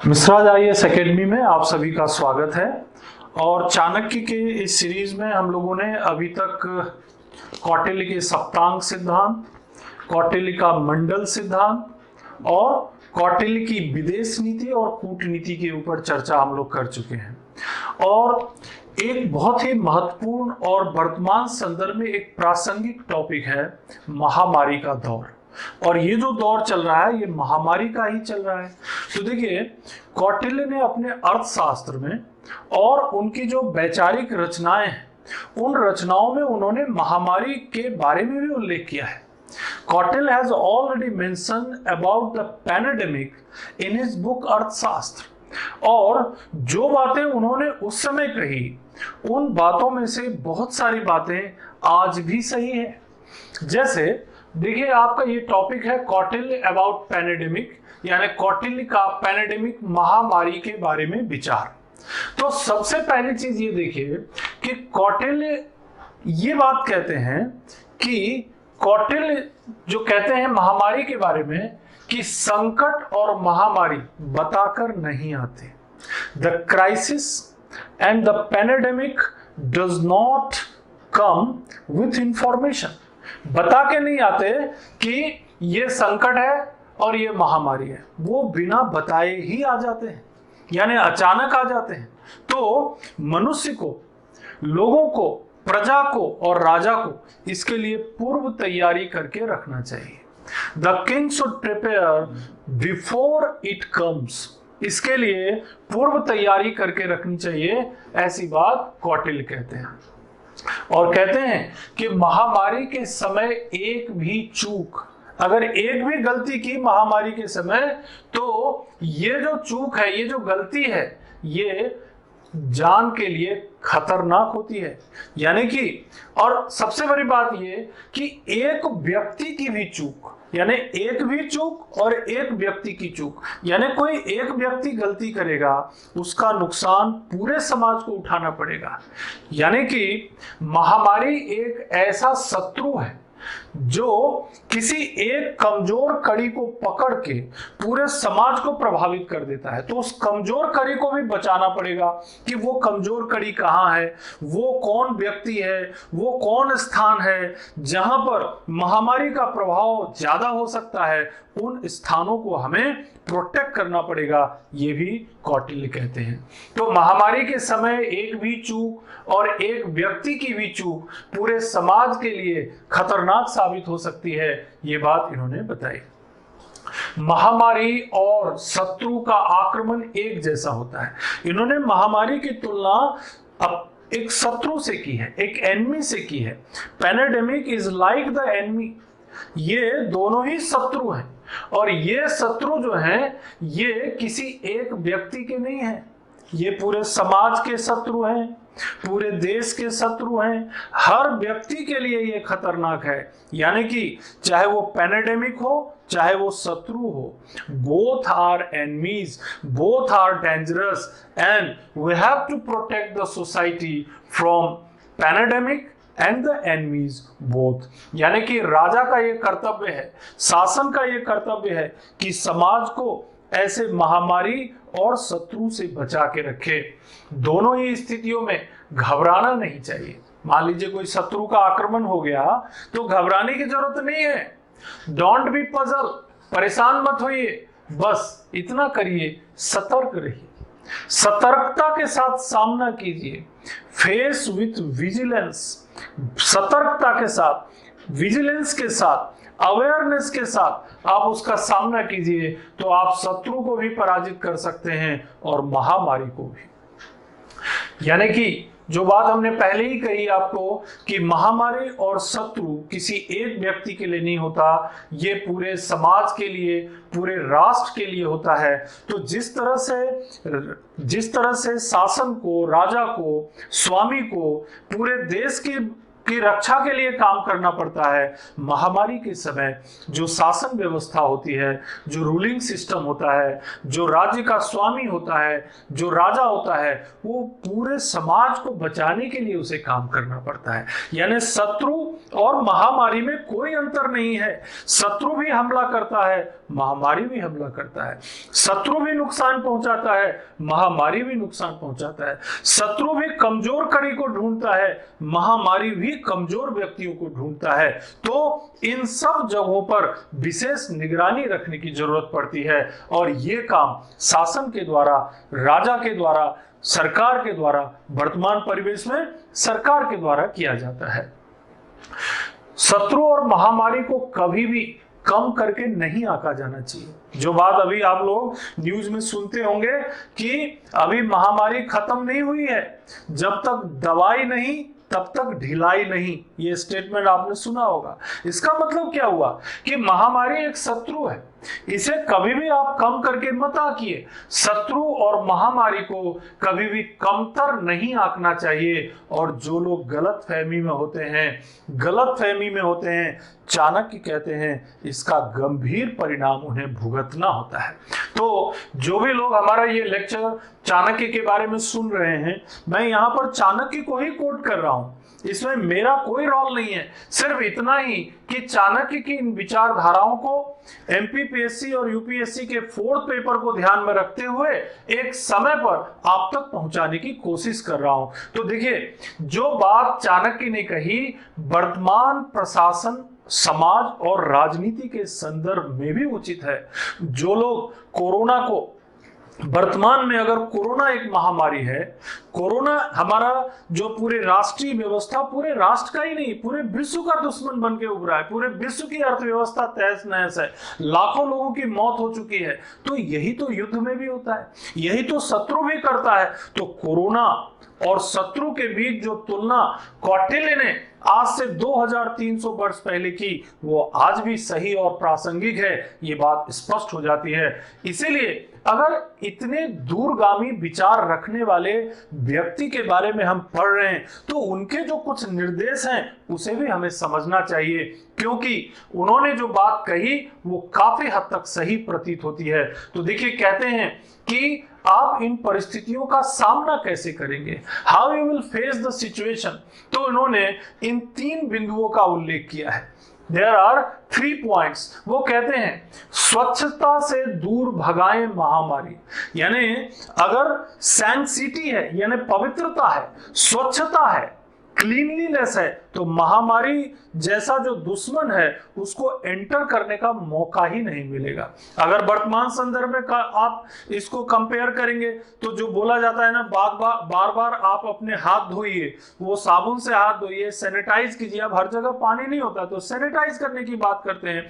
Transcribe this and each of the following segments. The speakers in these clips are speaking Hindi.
मिश्राज आईएएस एकेडमी में आप सभी का स्वागत है। और चाणक्य के इस सीरीज में हम लोगों ने अभी तक कौटिल्य के सप्तांग सिद्धांत, कौटिल्य का मंडल सिद्धांत और कौटिल्य की विदेश नीति और कूटनीति के ऊपर चर्चा हम लोग कर चुके हैं। और एक बहुत ही महत्वपूर्ण और वर्तमान संदर्भ में एक प्रासंगिक टॉपिक है महामारी का दौर। और ये जो दौर चल रहा है ये महामारी का ही चल रहा है। तो देखिए, कौटिल्य ने अपने अर्थशास्त्र में और उनकी जो वैचारिक रचनाएं हैं उन रचनाओं में उन्होंने महामारी के बारे में भी उल्लेख किया है। Kautilya has already mentioned about the pandemic in his book अर्थशास्त्र। और जो बातें उन्होंने उस समय कही उन बातों में से बहुत सारी बातें आज भी सही है। जैसे देखिए, आपका ये टॉपिक है कौटिल्य अबाउट पैंडेमिक, यानी कौटिल्य का पैंडेमिक महामारी के बारे में विचार। तो सबसे पहली चीज ये देखिए कि कौटिल्य ये बात कहते हैं कि कौटिल्य जो कहते हैं महामारी के बारे में कि संकट और महामारी बताकर नहीं आते। The crisis and the pandemic does not come with information. बता के नहीं आते कि ये संकट है और ये महामारी है, वो बिना बताए ही आ जाते हैं, यानी अचानक आ जाते हैं। तो मनुष्य को, लोगों को, प्रजा को और राजा को इसके लिए पूर्व तैयारी करके रखना चाहिए। The king should prepare before it comes. इसके लिए पूर्व तैयारी करके रखनी चाहिए, ऐसी बात कौटिल्य कहते हैं। और कहते हैं कि महामारी के समय एक भी चूक, अगर एक भी गलती की महामारी के समय, तो ये जो चूक है, ये जो गलती है, ये जान के लिए खतरनाक होती है। यानी कि, और सबसे बड़ी बात ये कि एक व्यक्ति की भी चूक, यानी एक भी चूक और एक व्यक्ति की चूक, यानी कोई एक व्यक्ति गलती करेगा उसका नुकसान पूरे समाज को उठाना पड़ेगा। यानी कि महामारी एक ऐसा शत्रु है जो किसी एक कमजोर कड़ी को पकड़ के पूरे समाज को प्रभावित कर देता है। तो उस कमजोर कड़ी को भी बचाना पड़ेगा कि वो कमजोर कड़ी कहाँ है, वो कौन व्यक्ति है, वो कौन स्थान है जहां पर महामारी का प्रभाव ज्यादा हो सकता है। उन स्थानों को हमें प्रोटेक्ट करना पड़ेगा, ये भी कौटिल्य कहते हैं। तो महामारी के समय एक भी चूक और एक व्यक्ति की भी चूक पूरे समाज के लिए खतरनाक साबित हो सकती है, ये बात इन्होंने बताई। महामारी और शत्रु का आक्रमण एक जैसा होता है। इन्होंने महामारी की तुलना अब एक शत्रु से की है, एक एनिमी से की है। Pandemic is like the enemy. ये दोनों ही शत्रु हैं और ये शत्रु जो हैं ये किसी एक व्यक्ति के नहीं हैं, ये पूरे समाज के शत्रु हैं, पूरे देश के शत्रु हैं। हर व्यक्ति के लिए ये खतरनाक है। यानी कि चाहे वो पैंडेमिक हो चाहे वो शत्रु हो, both are enemies, both are dangerous and we have to protect the society from pandemic and the enemies both. यानी कि राजा का ये कर्तव्य है, शासन का ये कर्तव्य है कि समाज को ऐसे महामारी और शत्रु से बचा के रखे। दोनों ही स्थितियों में घबराना नहीं चाहिए। मान लीजिए कोई शत्रु का आक्रमण हो गया तो घबराने की जरूरत नहीं है। डोंट बी पजल, परेशान मत होइए, बस इतना करिए, सतर्क रहिए, सतर्कता के साथ सामना कीजिए। फेस विथ विजिलेंस, सतर्कता के साथ, विजिलेंस के साथ, अवेयरनेस के साथ आप उसका सामना कीजिए, तो आप शत्रु को भी पराजित कर सकते हैं और महामारी को भी। यानी कि जो बात हमने पहले ही कही आपको कि महामारी और शत्रु किसी एक व्यक्ति के लिए नहीं होता, ये पूरे समाज के लिए, पूरे राष्ट्र के लिए होता है। तो जिस तरह से शासन को, राजा को, स्वामी को, पूरे देश के की रक्षा के लिए काम करना पड़ता है। महामारी के समय जो शासन व्यवस्था होती है, जो रूलिंग सिस्टम होता है, जो राज्य का स्वामी होता है, जो राजा होता है, वो पूरे समाज को बचाने के लिए उसे काम करना पड़ता है। यानी शत्रु और महामारी में कोई अंतर नहीं है। शत्रु भी हमला करता है, महामारी भी हमला करता है। शत्रु भी नुकसान पहुंचाता है, महामारी भी नुकसान पहुंचाता है। शत्रु भी कमजोर कड़ी को ढूंढता है, महामारी भी कमजोर व्यक्तियों को ढूंढता है। तो इन सब जगहों पर विशेष निगरानी रखने की जरूरत पड़ती है और ये काम शासन के द्वारा, राजा के द्वारा, सरकार के द्वारा, वर्तमान परिवेश में सरकार के द्वारा किया जाता है। शत्रु और महामारी को कभी भी कम करके नहीं आंका जाना चाहिए। जो बात अभी आप लोग न्यूज में सुनते होंगे कि अभी महामारी खत्म नहीं हुई है, जब तक दवाई नहीं तब तक ढिलाई नहीं, ये स्टेटमेंट आपने सुना होगा। इसका मतलब क्या हुआ कि महामारी एक शत्रु है, इसे कभी भी आप कम करके मत आंकिए। शत्रु और महामारी को कभी भी कमतर नहीं आंकना चाहिए। और जो लोग गलतफहमी में होते हैं, चाणक्य कहते हैं इसका गंभीर परिणाम उन्हें भुगतना होता है। तो जो भी लोग हमारा ये लेक्चर चाणक्य के बारे में सुन रहे हैं, मैं यहाँ पर चाणक्य को ही कोट कर रहा हूँ, इसमें मेरा कोई रोल नहीं है। सिर्फ इतना ही कि चाणक्य की इन विचारधाराओं को एमपीपीएससी और यूपीएससी के 4th पेपर को ध्यान में रखते हुए एक समय पर आप तक पहुंचाने की कोशिश कर रहा हूं। तो देखिए, जो बात चाणक्य ने कही वर्तमान प्रशासन, समाज और राजनीति के संदर्भ में भी उचित है। जो लोग कोरोना को, वर्तमान में अगर कोरोना एक महामारी है, कोरोना हमारा जो पूरे राष्ट्रीय व्यवस्था, पूरे राष्ट्र का ही नहीं पूरे विश्व का दुश्मन बन के उभरा है, पूरे विश्व की अर्थव्यवस्था तहस नहस है, लाखों लोगों की मौत हो चुकी है। तो यही तो युद्ध में भी होता है, यही तो शत्रु भी करता है। तो कोरोना और शत्रु के बीच जो तुलना कौटिल्य ने आज से 2300 वर्ष पहले की, वो आज भी सही और प्रासंगिक है, ये बात स्पष्ट हो जाती है। इसीलिए अगर इतने दूरगामी विचार रखने वाले व्यक्ति के बारे में हम पढ़ रहे हैं तो उनके जो कुछ निर्देश हैं उसे भी हमें समझना चाहिए, क्योंकि उन्होंने जो बात कही वो काफी हद तक सही प्रतीत होती है। तो देखिए, कहते हैं कि आप इन परिस्थितियों का सामना कैसे करेंगे, how you will face the situation. तो इन्होंने इन 3 बिंदुओं का उल्लेख किया है। There are 3 points। वो कहते हैं स्वच्छता से दूर भगाएं महामारी। यानी अगर सैंक्टिटी है, यानी पवित्रता है, स्वच्छता है, क्लीनलीनेस है, तो महामारी जैसा जो दुश्मन है उसको एंटर करने का मौका ही नहीं मिलेगा। अगर वर्तमान संदर्भ में आप इसको कंपेयर करेंगे तो जो बोला जाता है ना, बार बार आप अपने हाथ धोइए, वो साबुन से हाथ धोइए, सैनिटाइज कीजिए। अब हर जगह पानी नहीं होता तो सैनिटाइज करने की बात करते हैं।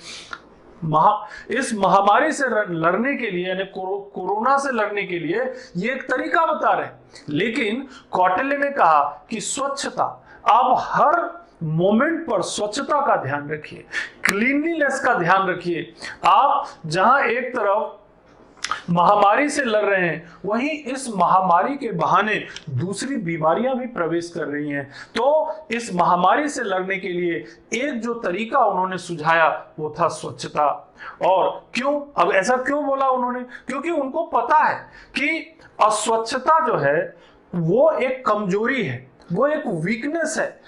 इस महामारी से लड़ने के लिए, यानी कोरोना से लड़ने के लिए ये एक तरीका बता रहे हैं। लेकिन कौटिल्य ने कहा कि स्वच्छता, आप हर मोमेंट पर स्वच्छता का ध्यान रखिए, क्लीनलीनेस का ध्यान रखिए। आप जहां एक तरफ महामारी से लड़ रहे हैं, वहीं इस महामारी के बहाने दूसरी बीमारियां भी प्रवेश कर रही हैं। तो इस महामारी से लड़ने के लिए एक जो तरीका उन्होंने सुझाया वो था स्वच्छता। और क्यों, अब ऐसा क्यों बोला उन्होंने? क्योंकि उनको पता है कि अस्वच्छता जो है वो एक कमजोरी है, वो एक वीकनेस है।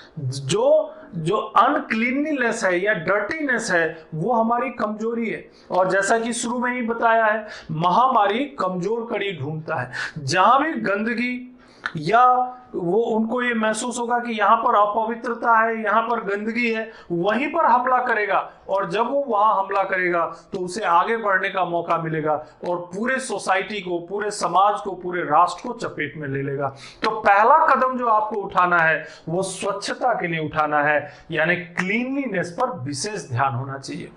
जो अनक्लीनलीनेस है या डर्टीनेस है वो हमारी कमजोरी है। और जैसा कि शुरू में ही बताया है, महामारी कमजोर कड़ी ढूंढता है। जहां भी गंदगी या वो उनको ये महसूस होगा कि यहाँ पर अपवित्रता है, यहाँ पर गंदगी है, वहीं पर हमला करेगा। और जब वो वहां हमला करेगा तो उसे आगे बढ़ने का मौका मिलेगा और पूरे सोसाइटी को, पूरे समाज को, पूरे राष्ट्र को चपेट में ले लेगा। तो पहला कदम जो आपको उठाना है वो स्वच्छता के लिए उठाना है, यानी क्लीनलीनेस पर विशेष ध्यान होना चाहिए।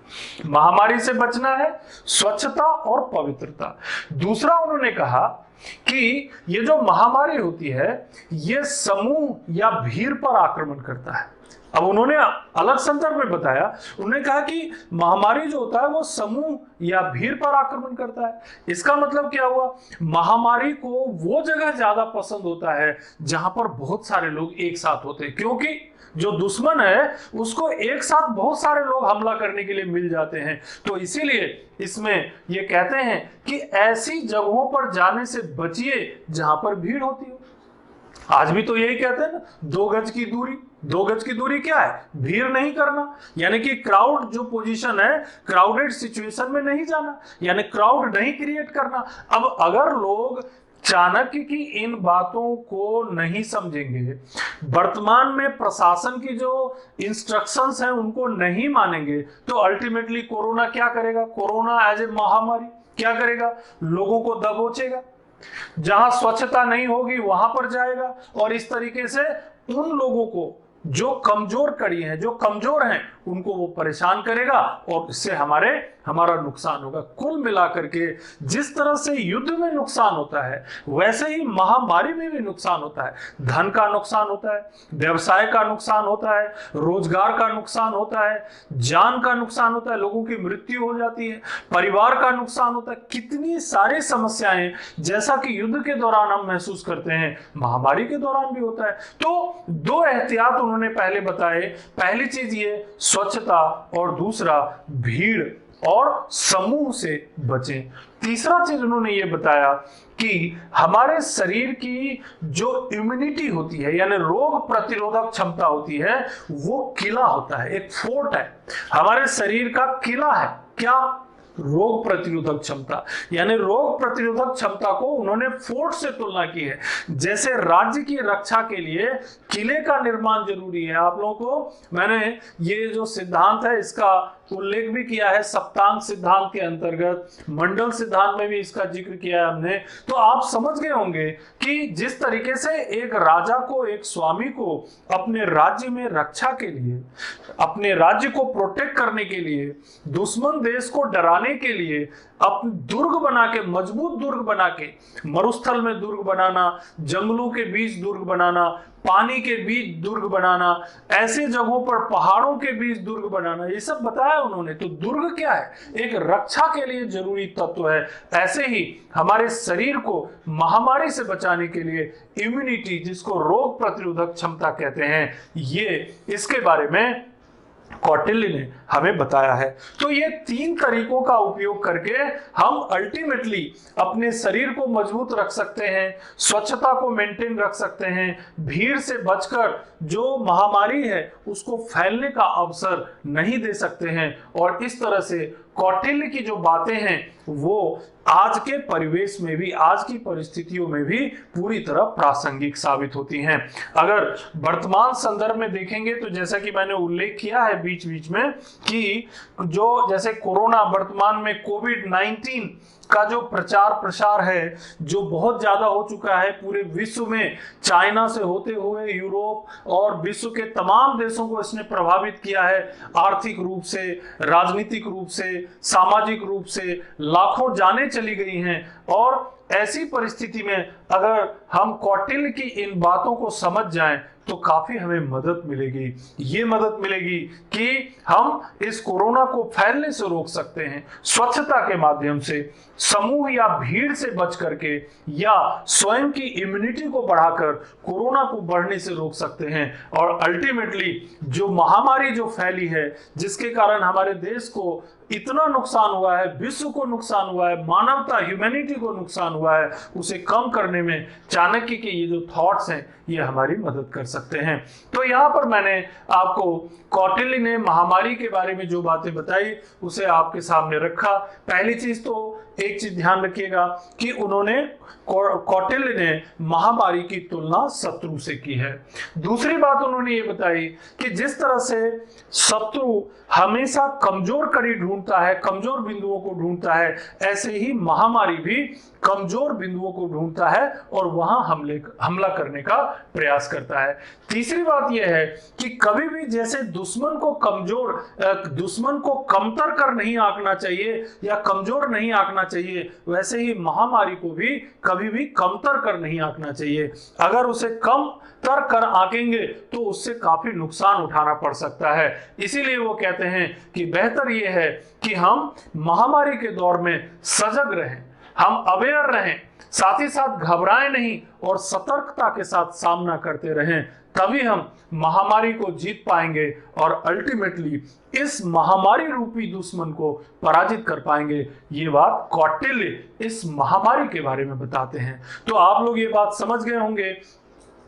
महामारी से बचना है, स्वच्छता और पवित्रता। दूसरा उन्होंने कहा कि ये जो महामारी होती है ये समूह या भीड़ पर आक्रमण करता है। अब उन्होंने अलग संदर्भ में बताया, उन्होंने कहा कि महामारी जो होता है वो समूह या भीड़ पर आक्रमण करता है। इसका मतलब क्या हुआ, महामारी को वो जगह ज्यादा पसंद होता है जहां पर बहुत सारे लोग एक साथ होते हैं, क्योंकि जो दुश्मन है उसको एक साथ बहुत सारे लोग हमला करने के लिए मिल जाते हैं। तो इसीलिए इसमें ये कहते हैं कि ऐसी जगहों पर जाने से बचिए जहां पर भीड़ होती हो। आज भी तो यही कहते हैं ना, 2 गज की दूरी। 2 गज की दूरी क्या है, भीड़ नहीं करना, यानी कि क्राउड जो पोजीशन है, क्राउडेड सिचुएशन में नहीं जाना, यानी क्राउड नहीं क्रिएट करना। अब अगर लोग चाणक्य की इन बातों को नहीं समझेंगे, वर्तमान में प्रशासन की जो इंस्ट्रक्शंस हैं उनको नहीं मानेंगे, तो अल्टीमेटली कोरोना क्या करेगा, कोरोना एज ए महामारी क्या करेगा, लोगों को दबोचेगा, जहां स्वच्छता नहीं होगी वहां पर जाएगा, और इस तरीके से उन लोगों को जो कमजोर कड़ी हैं, जो कमजोर हैं, उनको वो परेशान करेगा और इससे हमारा नुकसान होगा। कुल मिलाकर के जिस तरह से युद्ध में नुकसान होता है वैसे ही महामारी में भी नुकसान होता है। धन का नुकसान होता है, व्यवसाय का नुकसान होता है, रोजगार का नुकसान होता है, जान का नुकसान होता है, लोगों की मृत्यु हो जाती है, परिवार का नुकसान होता है, कितनी सारी समस्याएं जैसा कि युद्ध के दौरान हम महसूस करते हैं, महामारी के दौरान भी होता है। तो 2 एहतियात उन्होंने पहले बताए, पहली चीज ये स्वच्छता और दूसरा भीड़ और समूह से बचें। तीसरा चीज उन्होंने ये बताया कि हमारे शरीर की जो इम्यूनिटी होती है, यानी रोग प्रतिरोधक क्षमता होती है, वो किला होता है, एक फोर्ट है, हमारे शरीर का किला है। क्या, रोग प्रतिरोधक क्षमता, यानी रोग प्रतिरोधक क्षमता को उन्होंने फोर्ट से तुलना की है। जैसे राज्य की रक्षा के लिए किले का निर्माण जरूरी है। आप लोगों को मैंने ये जो सिद्धांत है इसका उल्लेख भी किया है सप्तांग सिद्धांत के अंतर्गत, मंडल सिद्धांत में भी इसका जिक्र किया है हमने। तो आप समझ गए होंगे कि जिस तरीके से एक राजा को, एक स्वामी को अपने राज्य में रक्षा के लिए, अपने राज्य को प्रोटेक्ट करने के लिए, दुश्मन देश को डराने के लिए अपने दुर्ग बना के, मजबूत दुर्ग बना के, मरुस्थल में दुर्ग बनाना, जंगलों के बीच दुर्ग बनाना, पानी के बीच दुर्ग बनाना, ऐसे जगहों पर पहाड़ों के बीच दुर्ग बनाना, ये सब बताया उन्होंने। तो दुर्ग क्या है, एक रक्षा के लिए जरूरी तत्व है। ऐसे ही हमारे शरीर को महामारी से बचाने के लिए इम्यूनिटी, जिसको रोग प्रतिरोधक क्षमता कहते हैं, ये इसके बारे में कौटिल्य ने हमें बताया है। तो ये 3 तरीकों का उपयोग करके हम अल्टीमेटली अपने शरीर को मजबूत रख सकते हैं, स्वच्छता को मेंटेन रख सकते हैं, भीड़ से बचकर जो महामारी है उसको फैलने का अवसर नहीं दे सकते हैं। और इस तरह से कौटिल्य की जो बातें हैं वो आज के परिवेश में भी, आज की परिस्थितियों में भी पूरी तरह प्रासंगिक साबित होती हैं। अगर वर्तमान संदर्भ में देखेंगे तो जैसा कि मैंने उल्लेख किया है बीच बीच में कि जो जैसे कोरोना, वर्तमान में कोविड-19 का जो प्रचार प्रसार है जो बहुत ज्यादा हो चुका है पूरे विश्व में, चाइना से होते हुए यूरोप और विश्व के तमाम देशों को इसने प्रभावित किया है, आर्थिक रूप से, राजनीतिक रूप से, सामाजिक रूप से लाखों जानें चली गई हैं। और ऐसी परिस्थिति में अगर हम कौटिल्य की इन बातों को समझ जाएं तो काफी हमें मदद मिलेगी। ये मदद मिलेगी कि हम इस कोरोना को फैलने से रोक सकते हैं स्वच्छता के माध्यम से, समूह या भीड़ से बच करके, या स्वयं की इम्यूनिटी को बढ़ाकर कोरोना को बढ़ने से रोक सकते हैं। और अल्टीमेटली जो महामारी जो फैली है, जिसके कारण हमारे देश को इतना नुकसान हुआ है, विश्व को नुकसान हुआ है, मानवता, ह्यूमैनिटी को नुकसान हुआ है, उसे कम करने में चाणक्य के ये जो थॉट्स हैं ये हमारी मदद कर सकते हैं। तो यहाँ पर मैंने आपको कौटिल्य ने महामारी के बारे में जो बातें बताई उसे आपके सामने रखा। पहली चीज तो एक चीज ध्यान रखिएगा कि उन्होंने, कौटिल्य ने महामारी की तुलना शत्रु से की है। दूसरी बात उन्होंने ये बताई कि जिस तरह से शत्रु हमेशा कमजोर कड़ी ढूंढता है, कमजोर बिंदुओं को ढूंढता है, ऐसे ही महामारी भी कमजोर बिंदुओं को ढूंढता है और वहां हमला करने का प्रयास करता है। तीसरी बात यह है कि कभी भी जैसे दुश्मन को कमतर कर नहीं आंकना चाहिए या कमजोर नहीं आंकना चाहिए, वैसे ही महामारी को भी कभी भी कमतर कर नहीं आंकना चाहिए। अगर उसे कम तर कर आंकेंगे तो उससे काफी नुकसान उठाना पड़ सकता है। इसीलिए वो कहते हैं कि बेहतर ये है कि हम महामारी के दौर में सजग रहें, हम अवेयर रहें, साथ ही साथ घबराएं नहीं और सतर्कता के साथ सामना करते रहें। तभी हम महामारी को जीत पाएंगे और अल्टीमेटली इस महामारी रूपी दुश्मन को पराजित कर पाएंगे। ये बात कौटिल्य इस महामारी के बारे में बताते हैं। तो आप लोग ये बात समझ गए होंगे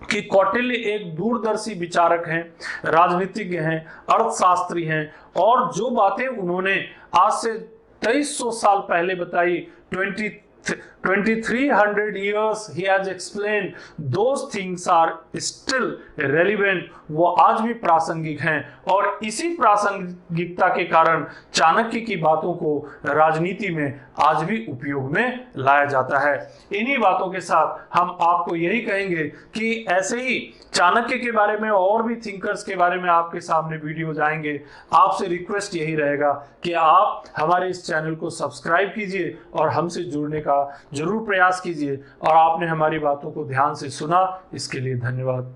कि कौटिल्य एक दूरदर्शी विचारक हैं, राजनीतिज्ञ हैं, अर्थशास्त्री हैं, और जो बातें उन्होंने आज से 2300 साल पहले बताई, 2300 years he has explained, those things are still relevant, वो आज भी प्रासंगिक हैं। और इसी प्रासंगिकता के कारण चाणक्य की बातों को राजनीति में आज भी उपयोग में लाया जाता है। इन्हीं बातों के साथ हम आपको यही कहेंगे कि ऐसे ही चाणक्य के बारे में और भी थिंकर्स के बारे में आपके सामने वीडियोज आएंगे। आपसे रिक्वेस्ट यही रहेगा कि आप हमारे इस चैनल को सब्सक्राइब कीजिए और हमसे जुड़ने का जरूर प्रयास कीजिए। और आपने हमारी बातों को ध्यान से सुना, इसके लिए धन्यवाद।